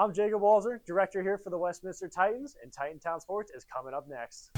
I'm Jacob Walzer, director here for the Westminster Titans, and Titan Town Sports is coming up next.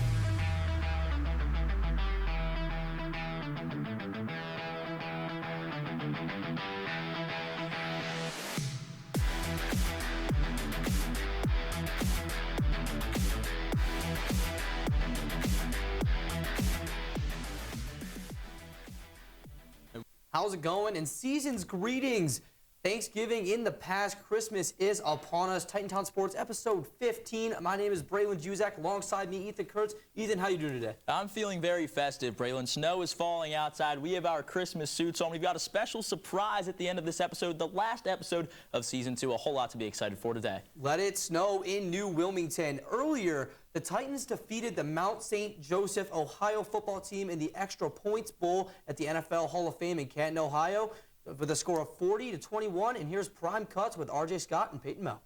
How's it going? And season's greetings. Thanksgiving in the past, Christmas is upon us. Titan Town Sports, episode 15. My name is Braylon Juzak. Alongside me, Ethan Kurtz. Ethan, how you doing today? I'm feeling very festive, Braylon. Snow is falling outside. We have our Christmas suits on. We've got a special surprise at the end of this episode, the last episode of Season 2. A whole lot to be excited for today. Let it snow in New Wilmington. Earlier, the Titans defeated the Mount St. Joseph, Ohio football team in the Extra Points Bowl at the NFL Hall of Fame in Canton, Ohio, with a score of 40-21. And here's Prime Cuts with RJ Scott and Peyton Mel.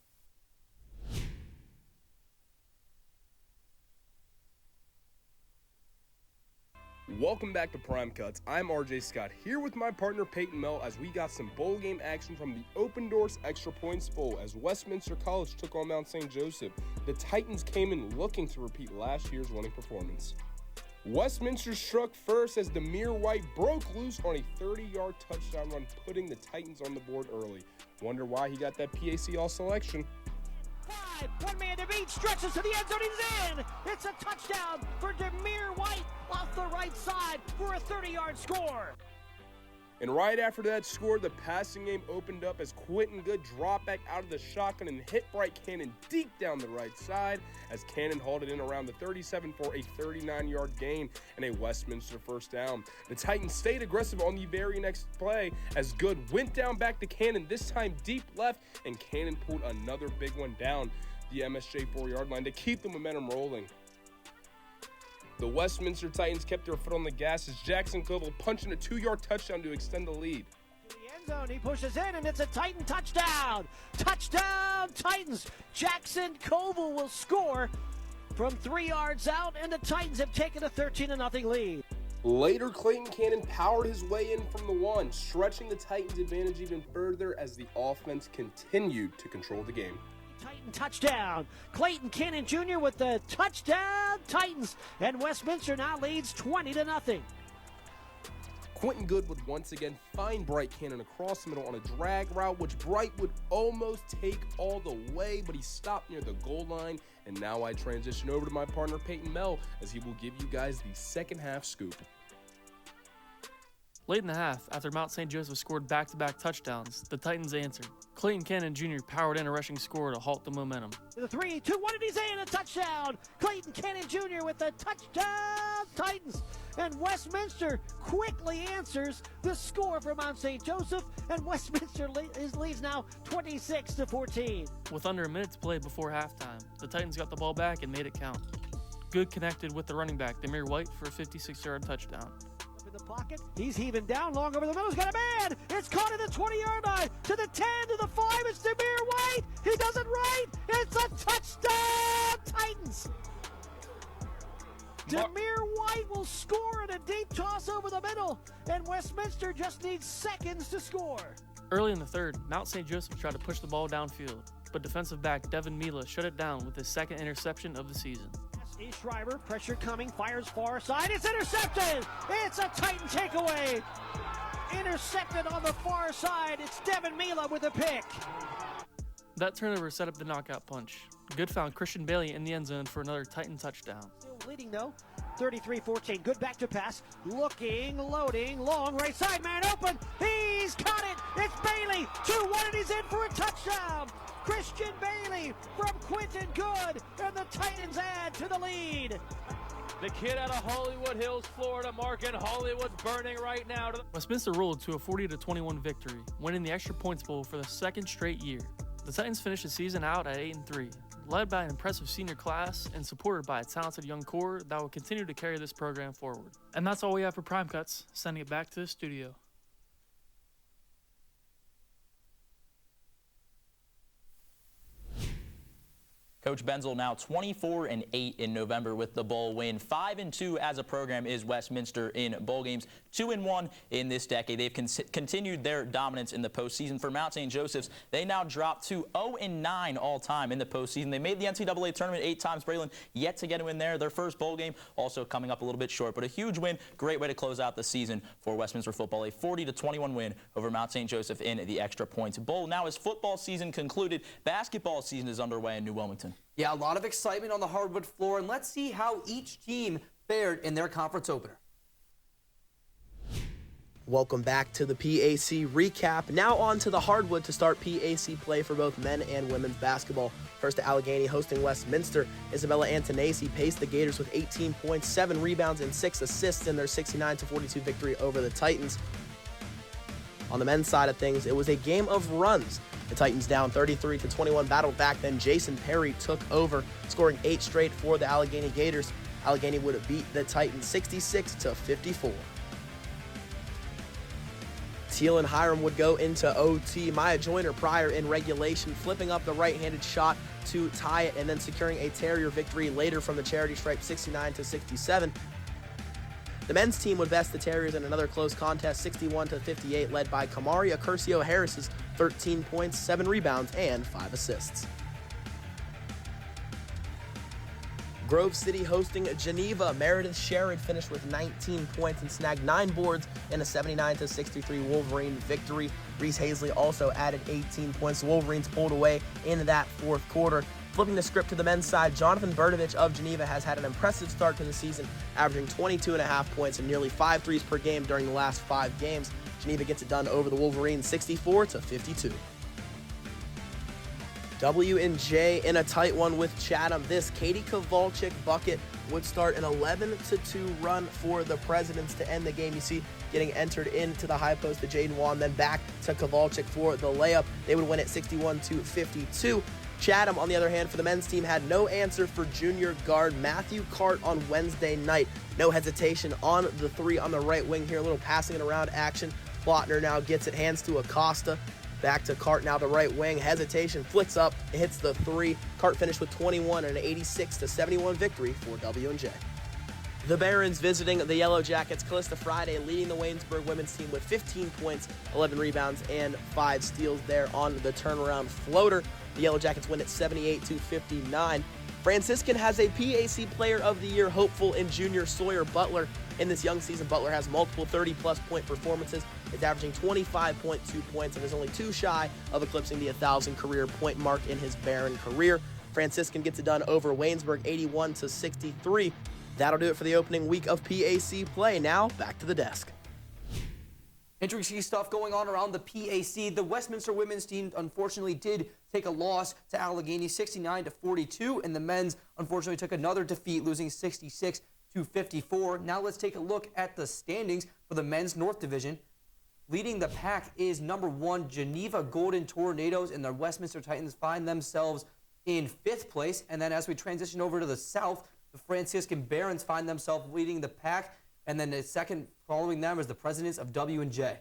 Welcome back to Prime Cuts. I'm RJ Scott here with my partner Peyton Mel as we got some bowl game action from the Open Doors Extra Points Bowl as Westminster College took on Mount St. Joseph. The Titans came in looking to repeat last year's winning performance. Westminster struck first as Demir White broke loose on a 30-yard touchdown run, putting the Titans on the board early. Wonder why he got that PAC All-Selection. 5, one man to beat, stretches to the end zone, he's in! It's a touchdown for Demir White off the right side for a 30-yard score. And right after that score, the passing game opened up as Quentin Good dropped back out of the shotgun and hit Bright Cannon deep down the right side as Cannon hauled it in around the 37 for a 39-yard gain and a Westminster first down. The Titans stayed aggressive on the very next play as Good went down back to Cannon, this time deep left, and Cannon pulled another big one down the MSJ 4-yard line to keep the momentum rolling. The Westminster Titans kept their foot on the gas as Jackson Koval punched in a 2-yard touchdown to extend the lead. To the end zone, he pushes in, and it's a Titan touchdown! Touchdown, Titans! Jackson Koval will score from 3 yards out, and the Titans have taken a 13-0 lead. Later, Clayton Cannon powered his way in from the 1, stretching the Titans' advantage even further as the offense continued to control the game. Titan touchdown. Clayton Cannon Jr. with the touchdown, Titans, and Westminster now leads 20-0. Quentin Good would once again find Bright Cannon across the middle on a drag route, which Bright would almost take all the way, but he stopped near the goal line. And now I transition over to my partner Peyton Mel as he will give you guys the second half scoop. Late in the half, after Mount St. Joseph scored back-to-back touchdowns, the Titans answered. Clayton Cannon Jr. powered in a rushing score to halt the momentum. The 3, 2, 1, and he's in, a touchdown! Clayton Cannon Jr. with the touchdown, Titans! And Westminster quickly answers the score for Mount St. Joseph, and Westminster leads now 26-14. With under a minute to play before halftime, the Titans got the ball back and made it count. Good connected with the running back, Demir White, for a 56-yard touchdown. In the pocket, he's heaving down long over the middle, he's got a man! It's caught at the 20-yard line, to the 10, to the 5, it's Demir White! He does it right! It's a touchdown, Titans! Demir White will score in a deep toss over the middle, and Westminster just needs seconds to score. Early in the third, Mount St. Joseph tried to push the ball downfield, but defensive back Devin Mila shut it down with his second interception of the season. Schreiber, pressure coming, fires far side, it's intercepted! It's a Titan takeaway! Intercepted on the far side, it's Devin Mila with a pick. That turnover set up the knockout punch. Good found Christian Bailey in the end zone for another Titan touchdown. Still leading though, 33-14, good back to pass, looking, loading, long right side, man open, he's caught it, it's Bailey, 2-1 and he's in for a touchdown! Christian Bailey from Quentin Good, and the Titans add to the lead. The kid out of Hollywood Hills, Florida, marking Hollywood's burning right now. Westminster rolled to a 40-21 victory, winning the Extra Points Bowl for the second straight year. The Titans finished the season out at 8-3, led by an impressive senior class and supported by a talented young core that will continue to carry this program forward. And that's all we have for Prime Cuts. Sending it back to the studio. Coach Benzel now 24-8 in November with the bowl win. 5-2 as a program is Westminster in bowl games. 2-1 in this decade. They've continued their dominance in the postseason. For Mount St. Joseph's, they now dropped to 0-9 all time in the postseason. They made the NCAA tournament 8 times. Braylon yet to get a win there. Their first bowl game also coming up a little bit short, but a huge win. Great way to close out the season for Westminster football. A 40-21 win over Mount St. Joseph in the Extra Points Bowl. Now, as football season concluded, basketball season is underway in New Wilmington. Yeah, a lot of excitement on the hardwood floor, and let's see how each team fared in their conference opener. Welcome back to the PAC Recap. Now on to the hardwood to start PAC play for both men and women's basketball. First to Allegheny hosting Westminster. Isabella Antonacci paced the Gators with 18 points, 7 rebounds, and 6 assists in their 69-42 victory over the Titans. On the men's side of things, it was a game of runs. The Titans down 33-21 battled back, then Jason Perry took over, scoring 8 straight for the Allegheny Gators. Allegheny would have beat the Titans 66-54. Teal and Hiram would go into OT. Maya Joyner prior in regulation, flipping up the right-handed shot to tie it and then securing a Terrier victory later from the charity stripe 69-67. The men's team would best the Terriers in another close contest 61-58 led by Kamaria Curcio Harris's 13 points, 7 rebounds, and 5 assists. Grove City hosting Geneva. Meredith Sherrod finished with 19 points and snagged 9 boards in a 79-63 Wolverine victory. Reese Hazley also added 18 points. The Wolverines pulled away in that fourth quarter. Flipping the script to the men's side, Jonathan Berdovich of Geneva has had an impressive start to the season, averaging 22.5 points and nearly 5 threes per game during the last 5 games. Geneva gets it done over the Wolverines 64-52. W&J in a tight one with Chatham. This Katie Kowalczyk bucket would start an 11-2 run for the Presidents to end the game. You see getting entered into the high post to Jaden Wan, then back to Kowalczyk for the layup. They would win it 61-52. Chatham, on the other hand, for the men's team, had no answer for junior guard Matthew Cart on Wednesday night. No hesitation on the 3 on the right wing here. A little passing it around action. Plotner now gets it, hands to Acosta. Back to Cart, now the right wing. Hesitation, flicks up, hits the 3. Cart finished with 21 and an 86-71 victory for W&J. The Barons visiting the Yellow Jackets. Callista Friday leading the Waynesburg women's team with 15 points, 11 rebounds, and 5 steals there on the turnaround floater. The Yellow Jackets win at 78-59. Franciscan has a PAC Player of the Year hopeful in junior Sawyer Butler. In this young season, Butler has multiple 30-plus point performances. Is averaging 25.2 points and is only 2 shy of eclipsing the 1,000 career point mark in his Barron career. Franciscan gets it done over Waynesburg 81-63. That'll do it for the opening week of PAC play. Now, back to the desk. Interesting stuff going on around the PAC. The Westminster women's team unfortunately did take a loss to Allegheny 69-42, and the men's unfortunately took another defeat, losing 66-54. Now let's take a look at the standings for the men's North Division. Leading the pack is number 1, Geneva Golden Tornadoes, and the Westminster Titans find themselves in 5th place. And then as we transition over to the South, the Franciscan Barons find themselves leading the pack. And then the second following them is the Presidents of W&J.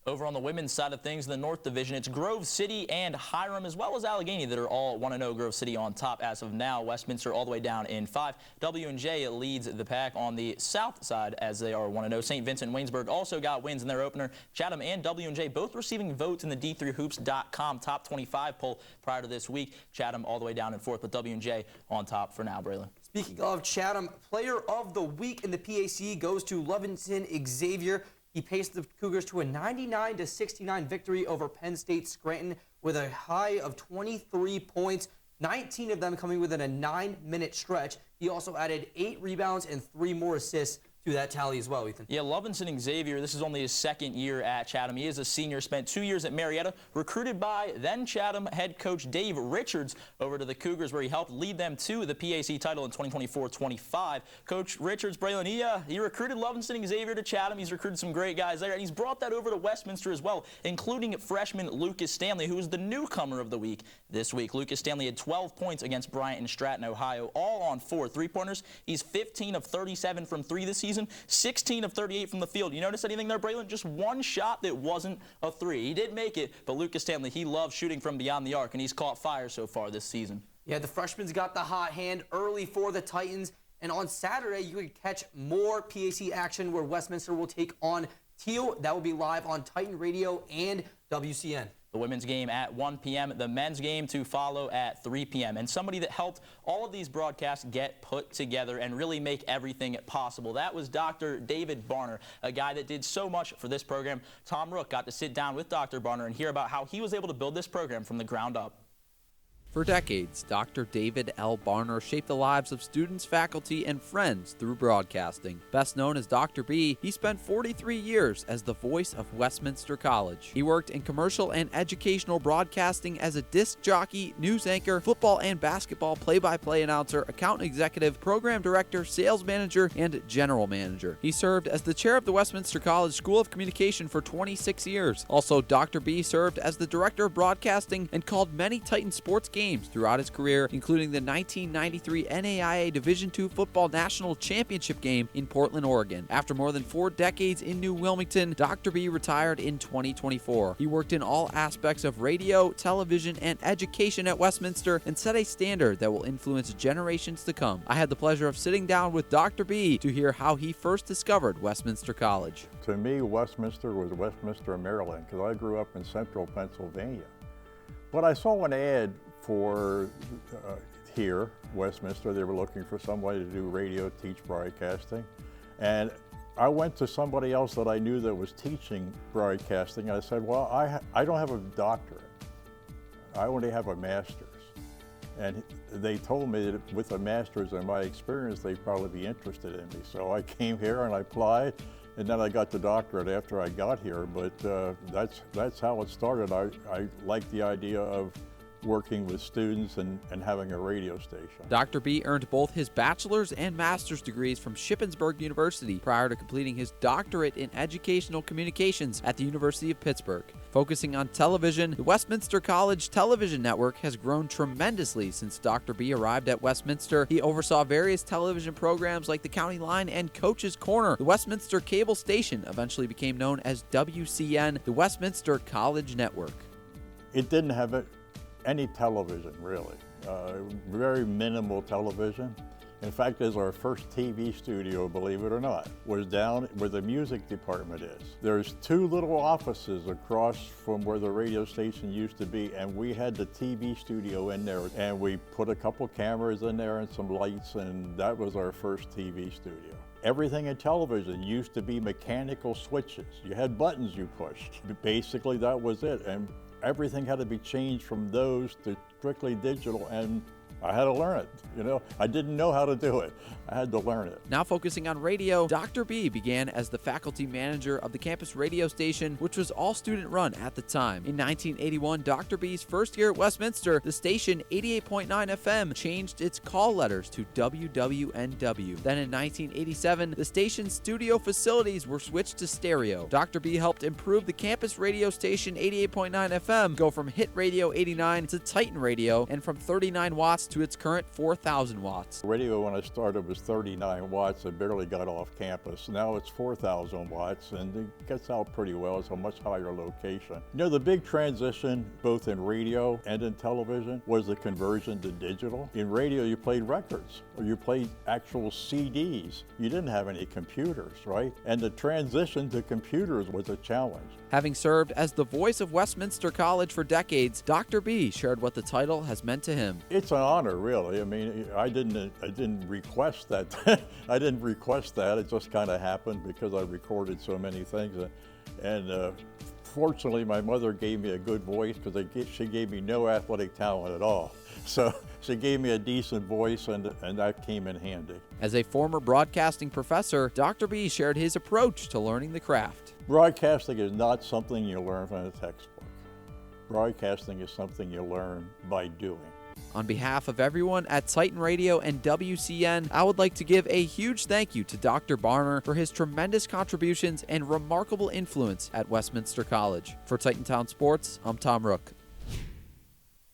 Over on the women's side of things in the North Division, it's Grove City and Hiram, as well as Allegheny, that are all 1-0. Grove City on top as of now. Westminster all the way down in 5. W&J leads the pack on the south side as they are 1-0. St. Vincent Waynesburg also got wins in their opener. Chatham and W&J both receiving votes in the D3Hoops.com top 25 poll prior to this week. Chatham all the way down in 4th, but W&J on top for now, Braylon. Speaking of Chatham, Player of the Week in the PAC goes to Levinson Xavier. He paced the Cougars to a 99-69 victory over Penn State Scranton with a high of 23 points, 19 of them coming within a 9-minute stretch. He also added 8 rebounds and 3 more assists to that tally as well, Ethan. Yeah, Levinson Xavier, this is only his 2nd year at Chatham. He is a senior, spent 2 years at Marietta, recruited by then Chatham head coach Dave Richards over to the Cougars, where he helped lead them to the PAC title in 2024-25. Coach Richards, Braylon, he recruited Levinson Xavier to Chatham. He's recruited some great guys there, and he's brought that over to Westminster as well, including freshman Lucas Stanley, who is the newcomer of the week this week. Lucas Stanley had 12 points against Bryant and Stratton, Ohio, all on 4 3-pointers. He's 15 of 37 from 3 this season. 16 of 38 from the field. You notice anything there, Braylon? Just 1 shot that wasn't a 3. He did make it, but Lucas Stanley, he loves shooting from beyond the arc, and he's caught fire so far this season. Yeah, the freshman's got the hot hand early for the Titans. And on Saturday, you can catch more PAC action where Westminster will take on Teal. That will be live on Titan Radio and WCN. The women's game at 1 p.m., the men's game to follow at 3 p.m. And somebody that helped all of these broadcasts get put together and really make everything possible, that was Dr. David Barner, a guy that did so much for this program. Tom Rook got to sit down with Dr. Barner and hear about how he was able to build this program from the ground up. For decades, Dr. David L. Barner shaped the lives of students, faculty, and friends through broadcasting. Best known as Dr. B, he spent 43 years as the voice of Westminster College. He worked in commercial and educational broadcasting as a disc jockey, news anchor, football and basketball play-by-play announcer, account executive, program director, sales manager, and general manager. He served as the chair of the Westminster College School of Communication for 26 years. Also, Dr. B served as the director of broadcasting and called many Titan sports games throughout his career, including the 1993 NAIA Division II Football National Championship game in Portland, Oregon. After more than 4 decades in New Wilmington, Dr. B retired in 2024. He worked in all aspects of radio, television, and education at Westminster and set a standard that will influence generations to come. I had the pleasure of sitting down with Dr. B to hear how he first discovered Westminster College. To me, Westminster was Westminster, Maryland, because I grew up in central Pennsylvania. But I saw an ad for here, Westminster. They were looking for somebody to do radio, teach broadcasting. And I went to somebody else that I knew that was teaching broadcasting. I said, well, I don't have a doctorate. I only have a master's. And they told me that with a master's and my experience, they'd probably be interested in me. So I came here and I applied, and then I got the doctorate after I got here. But that's how it started. I liked the idea of working with students and having a radio station. Dr. B earned both his bachelor's and master's degrees from Shippensburg University prior to completing his doctorate in educational communications at the University of Pittsburgh. Focusing on television, the Westminster College Television Network has grown tremendously since Dr. B arrived at Westminster. He oversaw various television programs like The County Line and Coach's Corner. The Westminster cable station eventually became known as WCN, the Westminster College Network. It didn't have any television, really. Very minimal television. In fact, as our first TV studio, believe it or not, was down where the music department is. There's 2 little offices across from where the radio station used to be, and we had the TV studio in there, and we put a couple cameras in there and some lights, and that was our first TV studio. Everything in television used to be mechanical switches. You had buttons you pushed. Basically, that was it. And everything had to be changed from those to strictly digital, and I had to learn it. You know, I didn't know how to do it. I had to learn it. Now focusing on radio, Dr. B began as the faculty manager of the campus radio station, which was all student run at the time. In 1981, Dr. B's first year at Westminster, the station 88.9 FM changed its call letters to WWNW. Then in 1987, the station's studio facilities were switched to stereo. Dr. B helped improve the campus radio station 88.9 FM go from Hit Radio 89 to Titan Radio, and from 39 watts to its current 4,000 watts. Radio, when I started, was 39 watts. I barely got off campus. Now it's 4,000 watts, and it gets out pretty well. It's a much higher location. You know, the big transition, both in radio and in television, was the conversion to digital. In radio, you played records, or you played actual CDs. You didn't have any computers, right? And the transition to computers was a challenge. Having served as the voice of Westminster College for decades, Dr. B shared what the title has meant to him. It's an honor, really. I mean, I didn't request that. I didn't request that. It just kind of happened because I recorded so many things. And fortunately, my mother gave me a good voice because she gave me no athletic talent at all. So she gave me a decent voice, and that came in handy. As a former broadcasting professor, Dr. B shared his approach to learning the craft. Broadcasting is not something you learn from a textbook. Broadcasting is something you learn by doing. On behalf of everyone at Titan Radio and WCN, I would like to give a huge thank you to Dr. Barner for his tremendous contributions and remarkable influence at Westminster College. For Titan Town Sports, I'm Tom Rook.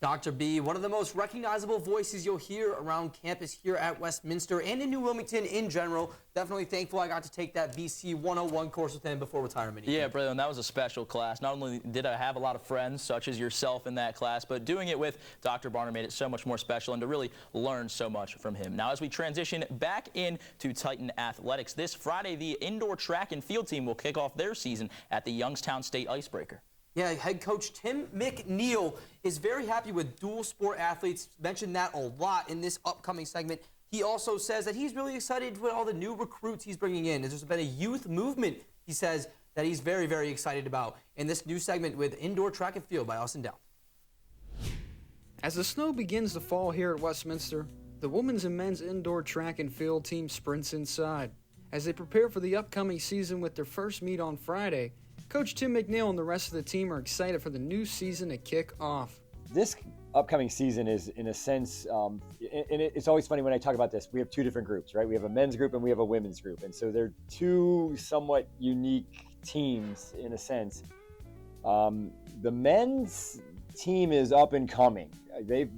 Dr. B, one of the most recognizable voices you'll hear around campus here at Westminster and in New Wilmington in general. Definitely thankful I got to take that BC 101 course with him before retirement. Yeah, Braylon, that was a special class. Not only did I have a lot of friends, such as yourself in that class, but doing it with Dr. Barner made it so much more special and to really learn so much from him. Now, as we transition back into Titan athletics, this Friday, the indoor track and field team will kick off their season at the Youngstown State Icebreaker. Yeah, head coach Tim McNeil is very happy with dual sport athletes. Mentioned that a lot in this upcoming segment. He also says that he's really excited with all the new recruits he's bringing in. There's been a youth movement, he says, that he's very, very excited about in this new segment with indoor track and field by Austin Downs. As the snow begins to fall here at Westminster, the women's and men's indoor track and field team sprints inside. As they prepare for the upcoming season with their first meet on Friday, Coach Tim McNeil and the rest of the team are excited for the new season to kick off. This upcoming season is, in a sense, and it's always funny when I talk about this, we have two different groups, right? We have a men's group and we have a women's group. And so they're two somewhat unique teams in a sense. The men's team is up and coming.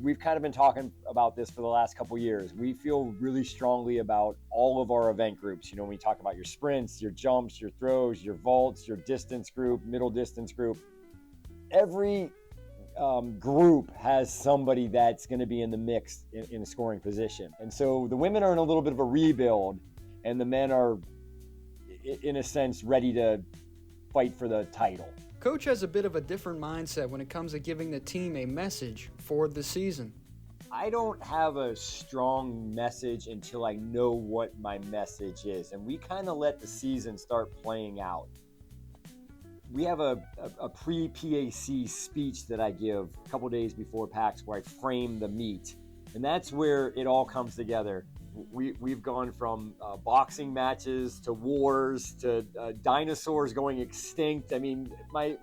We've kind of been talking about this for the last couple years. We feel really strongly about all of our event groups. You know, when we talk about your sprints, your jumps, your throws, your vaults, your distance group, middle distance group, every group has somebody that's going to be in the mix in a scoring position. And so the women are in a little bit of a rebuild, and the men are, in a sense, ready to fight for the title. Coach has a bit of a different mindset when it comes to giving the team a message for the season. I don't have a strong message until I know what my message is, and we kind of let the season start playing out. We have a pre-PAC speech that I give a couple days before PACs where I frame the meet, and that's where it all comes together. We've gone from boxing matches to wars to dinosaurs going extinct. I mean, my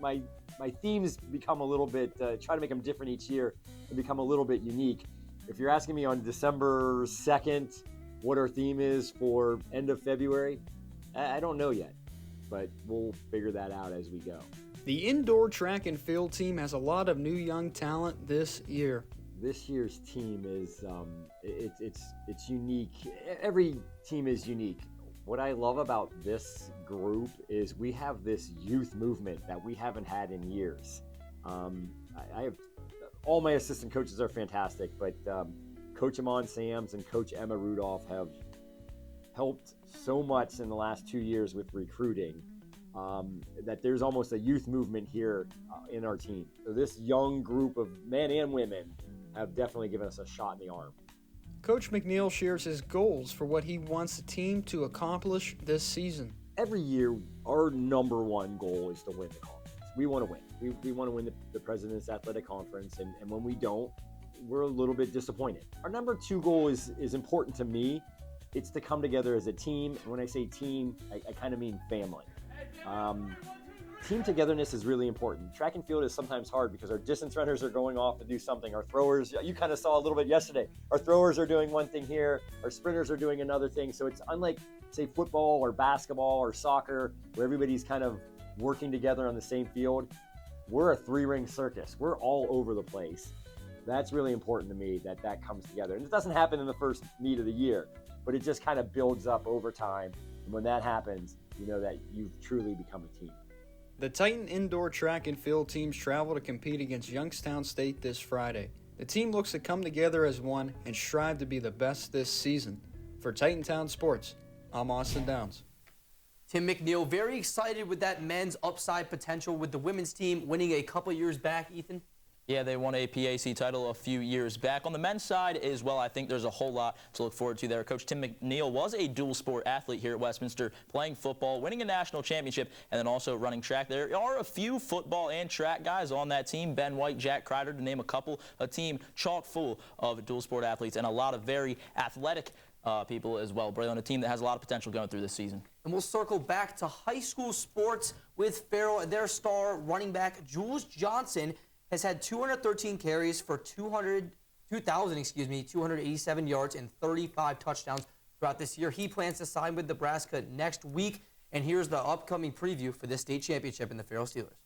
themes become a little bit, try to make them different each year and become a little bit unique. If you're asking me on December 2nd what our theme is for end of February, I don't know yet, but we'll figure that out as we go. The indoor track and field team has a lot of new young talent this year. This year's team is it's unique. Every team is unique. What I love about this group is we have this youth movement that we haven't had in years. I have all my assistant coaches are fantastic, but Coach Amon Sams and Coach Emma Rudolph have helped so much in the last 2 years with recruiting that there's almost a youth movement here in our team. So this young group of men and women have definitely given us a shot in the arm. Coach McNeil shares his goals for what he wants the team to accomplish this season. Every year, our number one goal is to win the conference. We want to win. We want to win the President's Athletic Conference, and when we don't, we're a little bit disappointed. Our number two goal is important to me. It's to come together as a team, and when I say team, I kind of mean family. Team togetherness is really important. Track and field is sometimes hard because our distance runners are going off to do something. Our throwers, you kind of saw a little bit yesterday. Our throwers are doing one thing here. Our sprinters are doing another thing. So it's unlike, say, football or basketball or soccer, where everybody's kind of working together on the same field. We're a three-ring circus. We're all over the place. That's really important to me that comes together. And it doesn't happen in the first meet of the year, but it just kind of builds up over time. And when that happens, you know that you've truly become a team. The Titan indoor track and field teams travel to compete against Youngstown State this Friday. The team looks to come together as one and strive to be the best this season. For Titantown Sports, I'm Austin Downs. Tim McNeil, very excited with that men's upside potential with the women's team winning a couple years back, Ethan. Yeah, they won a PAC title a few years back. On the men's side as well, I think there's a whole lot to look forward to there. Coach Tim McNeil was a dual sport athlete here at Westminster, playing football, winning a national championship, and then also running track. There are a few football and track guys on that team, Ben White, Jack Kreider, to name a couple. A team chock full of dual sport athletes and a lot of very athletic people as well. Braylon, a team that has a lot of potential going through this season. And we'll circle back to high school sports with Farrell and their star running back, Jules Johnson, has had 213 carries for 2,287 yards and 35 touchdowns throughout this year. He plans to sign with Nebraska next week. And here's the upcoming preview for this state championship in the Farrell Steelers.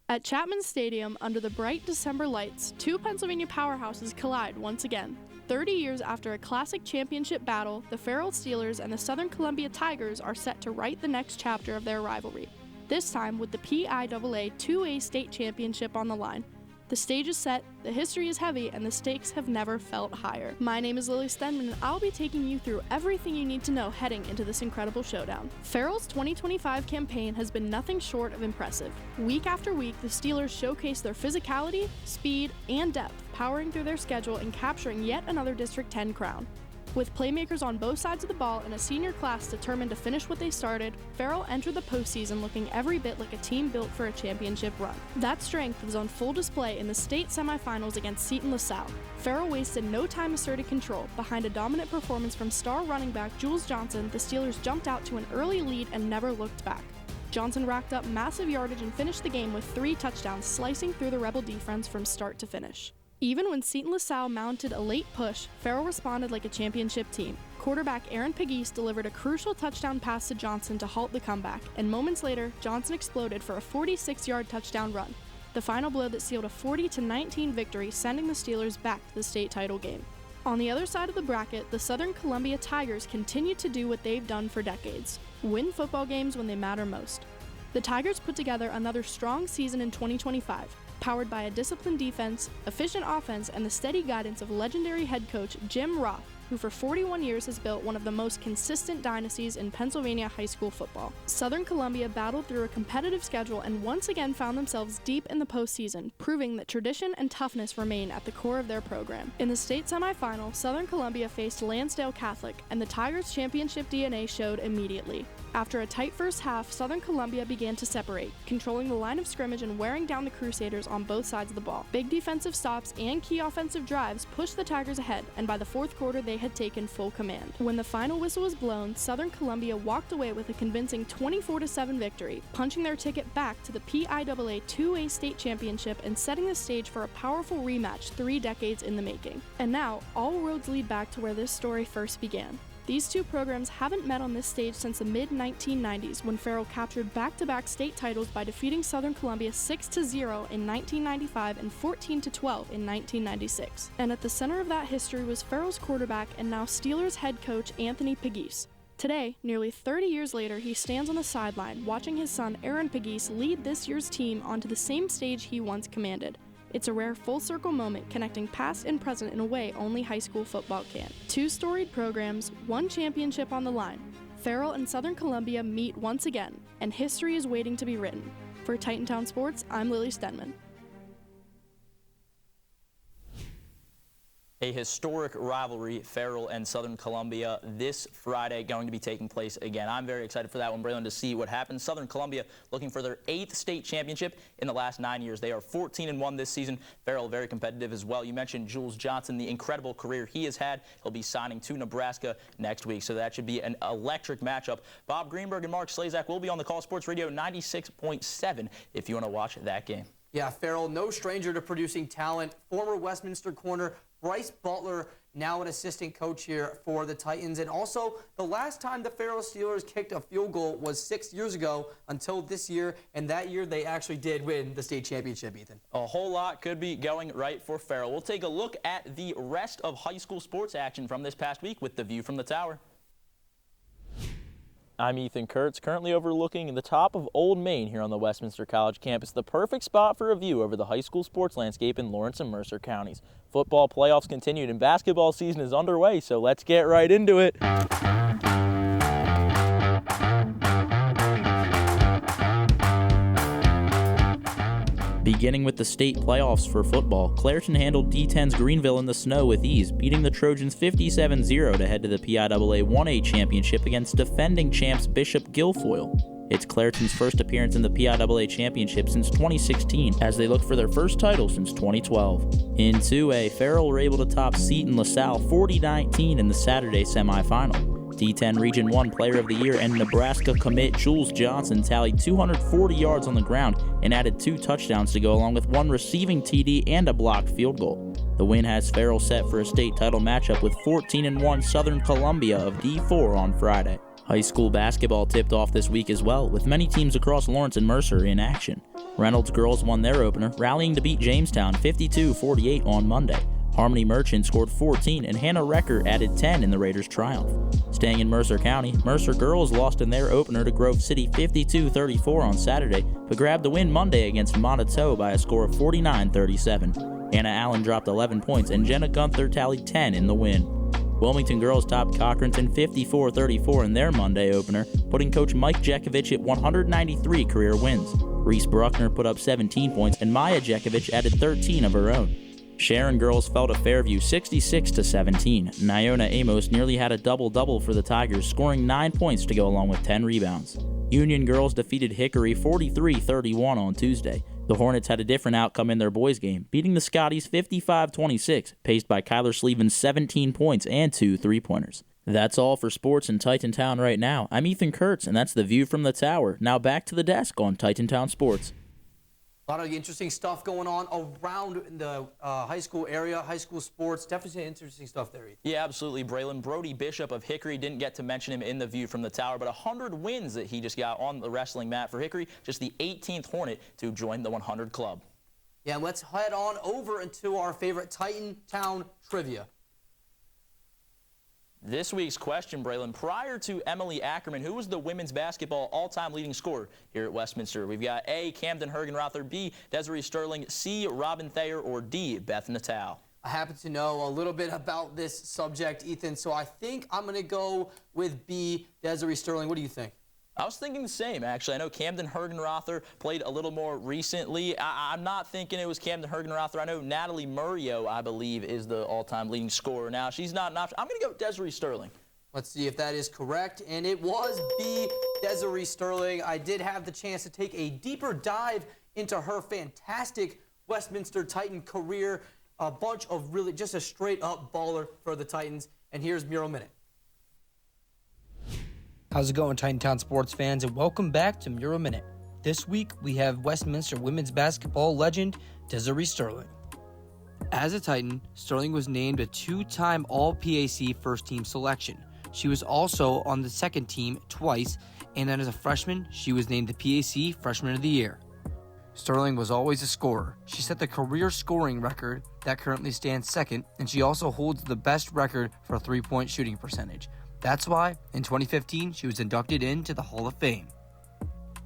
At Chapman Stadium, under the bright December lights, two Pennsylvania powerhouses collide once again. 30 years after a classic championship battle, the Farrell Steelers and the Southern Columbia Tigers are set to write the next chapter of their rivalry, this time with the PIAA 2A state championship on the line. The stage is set, the history is heavy, and the stakes have never felt higher. My name is Lily Stenman, and I'll be taking you through everything you need to know heading into this incredible showdown. Farrell's 2025 campaign has been nothing short of impressive. Week after week, the Steelers showcase their physicality, speed, and depth, powering through their schedule and capturing yet another District 10 crown. With playmakers on both sides of the ball and a senior class determined to finish what they started, Farrell entered the postseason looking every bit like a team built for a championship run. That strength was on full display in the state semifinals against Seton LaSalle. Farrell wasted no time asserting control. Behind a dominant performance from star running back Jules Johnson, the Steelers jumped out to an early lead and never looked back. Johnson racked up massive yardage and finished the game with 3 touchdowns, slicing through the Rebel defense from start to finish. Even when Seton LaSalle mounted a late push, Farrell responded like a championship team. Quarterback Aaron Pegues delivered a crucial touchdown pass to Johnson to halt the comeback, and moments later, Johnson exploded for a 46-yard touchdown run, the final blow that sealed a 40-19 victory, sending the Steelers back to the state title game. On the other side of the bracket, the Southern Columbia Tigers continue to do what they've done for decades: win football games when they matter most. The Tigers put together another strong season in 2025, powered by a disciplined defense, efficient offense, and the steady guidance of legendary head coach Jim Roth, who for 41 years has built one of the most consistent dynasties in Pennsylvania high school football. Southern Columbia battled through a competitive schedule and once again found themselves deep in the postseason, proving that tradition and toughness remain at the core of their program. In the state semifinal, Southern Columbia faced Lansdale Catholic, and the Tigers' championship DNA showed immediately. After a tight first half, Southern Columbia began to separate, controlling the line of scrimmage and wearing down the Crusaders on both sides of the ball. Big defensive stops and key offensive drives pushed the Tigers ahead, and by the fourth quarter they had taken full command. When the final whistle was blown, Southern Columbia walked away with a convincing 24-7 victory, punching their ticket back to the PIAA 2A state championship and setting the stage for a powerful rematch 3 decades in the making. And now, all roads lead back to where this story first began. These two programs haven't met on this stage since the mid-1990s, when Farrell captured back-to-back state titles by defeating Southern Columbia 6-0 in 1995 and 14-12 in 1996. And at the center of that history was Farrell's quarterback and now Steelers head coach Anthony Pegues. Today, nearly 30 years later, he stands on the sideline watching his son Aaron Pegues lead this year's team onto the same stage he once commanded. It's a rare full-circle moment connecting past and present in a way only high school football can. 2 storied programs, 1 championship on the line. Farrell and Southern Columbia meet once again, and history is waiting to be written. For Titantown Sports, I'm Lily Stenman. A historic rivalry, Farrell and Southern Columbia, this Friday going to be taking place again. I'm very excited for that one, Braylon, to see what happens. Southern Columbia looking for their 8th state championship in the last 9 years. They are 14-1 this season. Farrell very competitive as well. You mentioned Jules Johnson, the incredible career he has had. He'll be signing to Nebraska next week, so that should be an electric matchup. Bob Greenberg and Mark Slazak will be on the Call Sports Radio 96.7 if you want to watch that game. Yeah, Farrell, no stranger to producing talent. Former Westminster corner Bryce Butler, now an assistant coach here for the Titans. And also, the last time the Farrell Steelers kicked a field goal was 6 years ago until this year, and that year they actually did win the state championship, Ethan. A whole lot could be going right for Farrell. We'll take a look at the rest of high school sports action from this past week with the view from the tower. I'm Ethan Kurtz, currently overlooking the top of Old Main here on the Westminster College campus, the perfect spot for a view over the high school sports landscape in Lawrence and Mercer counties. Football playoffs continued and basketball season is underway, so let's get right into it. Beginning with the state playoffs for football, Clairton handled D10's Greenville in the snow with ease, beating the Trojans 57-0 to head to the PIAA 1A championship against defending champs Bishop Guilfoyle. It's Clairton's first appearance in the PIAA championship since 2016, as they look for their first title since 2012. In 2A, Farrell were able to top Seton LaSalle 40-19 in the Saturday semifinal. D10 Region 1 Player of the Year and Nebraska commit Jules Johnson tallied 240 yards on the ground and added 2 touchdowns to go along with 1 receiving TD and a blocked field goal. The win has Farrell set for a state title matchup with 14-1 Southern Columbia of D4 on Friday. High school basketball tipped off this week as well, with many teams across Lawrence and Mercer in action. Reynolds girls won their opener, rallying to beat Jamestown 52-48 on Monday. Harmony Merchant scored 14 and Hannah Recker added 10 in the Raiders' triumph. Staying in Mercer County, Mercer girls lost in their opener to Grove City 52-34 on Saturday, but grabbed the win Monday against Montetot by a score of 49-37. Anna Allen dropped 11 points and Jenna Gunther tallied 10 in the win. Wilmington girls topped Cochranton 54-34 in their Monday opener, putting coach Mike Jekovich at 193 career wins. Reese Bruckner put up 17 points and Maya Jekovich added 13 of her own. Sharon girls fell to Fairview 66-17. Nyona Amos nearly had a double-double for the Tigers, scoring 9 points to go along with 10 rebounds. Union girls defeated Hickory 43-31 on Tuesday. The Hornets had a different outcome in their boys game, beating the Scotties 55-26, paced by Kyler Sleevan's 17 points and 2 three-pointers. That's all for sports in Titantown right now. I'm Ethan Kurtz, and that's the view from the tower. Now back to the desk on Titantown Sports. A lot of interesting stuff going on around the high school area, high school sports. Definitely some interesting stuff there, Ethan. Yeah, absolutely, Braylon. Brody Bishop of Hickory, didn't get to mention him in the view from the tower, but 100 wins that he just got on the wrestling mat for Hickory, just the 18th Hornet to join the 100 club. Yeah, let's head on over into our favorite Titantown trivia. This week's question, Braylon, prior to Emily Ackerman, who was the women's basketball all-time leading scorer here at Westminster? We've got A, Camden Hergenrother, B, Desiree Sterling, C, Robin Thayer, or D, Beth Natal. I happen to know a little bit about this subject, Ethan, so I think I'm going to go with B, Desiree Sterling. What do you think? I was thinking the same, actually. I know Camden Hergenrother played a little more recently. I'm not thinking it was Camden Hergenrother. I know Natalie Murillo, I believe, is the all-time leading scorer. Now, she's not an option. I'm going to go with Desiree Sterling. Let's see if that is correct, and it was B, Desiree Sterling. I did have the chance to take a deeper dive into her fantastic Westminster Titan career. A bunch of really just a straight-up baller for the Titans, and here's Mural Minute. How's it going, Titantown sports fans, and welcome back to Mural Minute. This week, we have Westminster women's basketball legend, Desiree Sterling. As a Titan, Sterling was named a two-time All-PAC first-team selection. She was also on the second team twice, and then as a freshman, she was named the PAC Freshman of the Year. Sterling was always a scorer. She set the career scoring record that currently stands second, and she also holds the best record for three-point shooting percentage. That's why, in 2015, she was inducted into the Hall of Fame.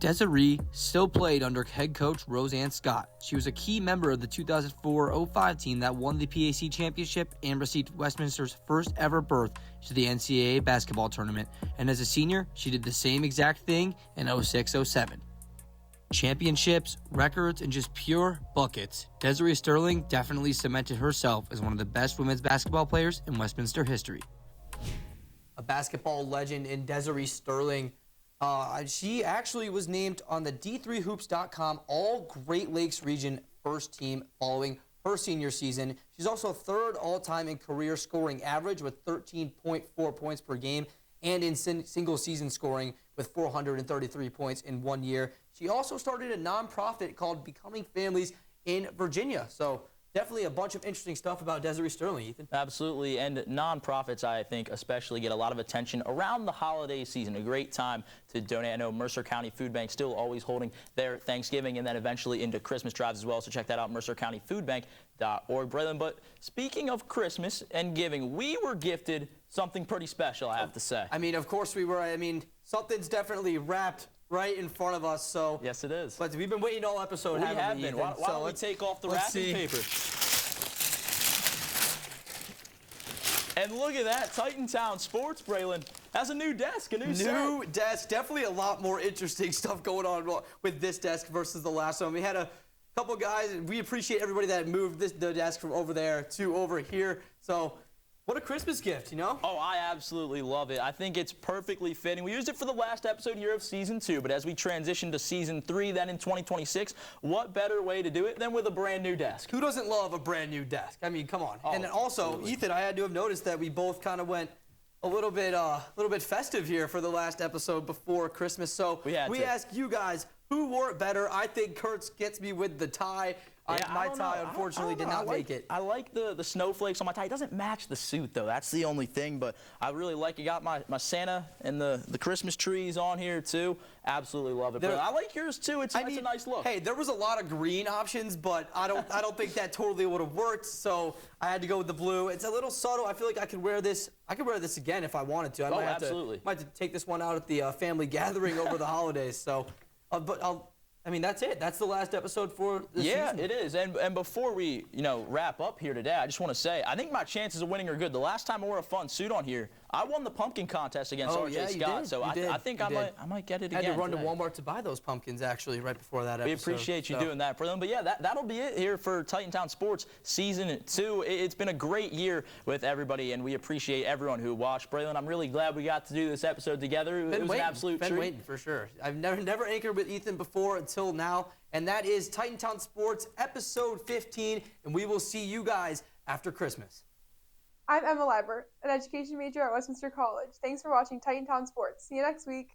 Desiree still played under head coach Roseanne Scott. She was a key member of the 2004-05 team that won the PAC championship and received Westminster's first ever berth to the NCAA basketball tournament. And as a senior, she did the same exact thing in 06-07. Championships, records, and just pure buckets. Desiree Sterling definitely cemented herself as one of the best women's basketball players in Westminster history. A basketball legend in Desiree Sterling. She actually was named on the D3Hoops.com All Great Lakes Region first team following her senior season. She's also third all-time in career scoring average with 13.4 points per game and in single season scoring with 433 points in 1 year. She also started a nonprofit called Becoming Families in Virginia. So definitely a bunch of interesting stuff about Desiree Sterling, Ethan. Absolutely, and nonprofits, I think, especially get a lot of attention around the holiday season. A great time to donate. I know Mercer County Food Bank still always holding their Thanksgiving and then eventually into Christmas drives as well, so check that out, mercercountyfoodbank.org. Brethren, but speaking of Christmas and giving, we were gifted something pretty special, I have to say. I mean, of course we were. I mean, something's definitely wrapped right in front of us, so. Yes, it is. But we've been waiting all episode, we have we, been. Ethan? Why don't we take off the wrapping paper? And look at that, Titantown Sports, Braylon, has a new desk, a new set. New desk, definitely a lot more interesting stuff going on with this desk versus the last one. We had a couple guys, and we appreciate everybody that moved the desk from over there to over here. So what a Christmas gift, you know? Oh, I absolutely love it. I think it's perfectly fitting. We used it for the last episode here of Season 2, but as we transition to Season 3, then in 2026, what better way to do it than with a brand new desk? Who doesn't love a brand new desk? I mean, come on. Oh, and then also, absolutely. Ethan, I had to have noticed that we both kind of went a little bit festive here for the last episode before Christmas. So we asked you guys, Who wore it better? I think Kurtz gets me with the tie. My tie, unfortunately, did not make it. I like the snowflakes on my tie. It doesn't match the suit, though. That's the only thing, but I really like it. Got my Santa and the Christmas trees on here, too. Absolutely love it. But I like yours, too. It's a nice look. Hey, there was a lot of green options, but I don't think that totally would have worked, so I had to go with the blue. It's a little subtle. I feel like I could wear this. I could wear this again if I wanted to. I might have to take this one out at the family gathering over the holidays. So, that's it. That's the last episode for this season. Yeah, it is. And before we, wrap up here today, I just want to say, I think my chances of winning are good. The last time I wore a fun suit on here, I won the pumpkin contest against RJ Scott. So I think I might get it again. I had to run to Walmart to buy those pumpkins, actually, right before that episode. We appreciate you doing that for them. But yeah, that'll be it here for Titantown Sports Season 2. It's been a great year with everybody, and we appreciate everyone who watched. Braylon, I'm really glad we got to do this episode together. It was an absolute treat. Been waiting, for sure. I've never anchored with Ethan before until now, and that is Titantown Sports Episode 15, and we will see you guys after Christmas. I'm Emma Liber, an education major at Westminster College. Thanks for watching Titantown Sports. See you next week.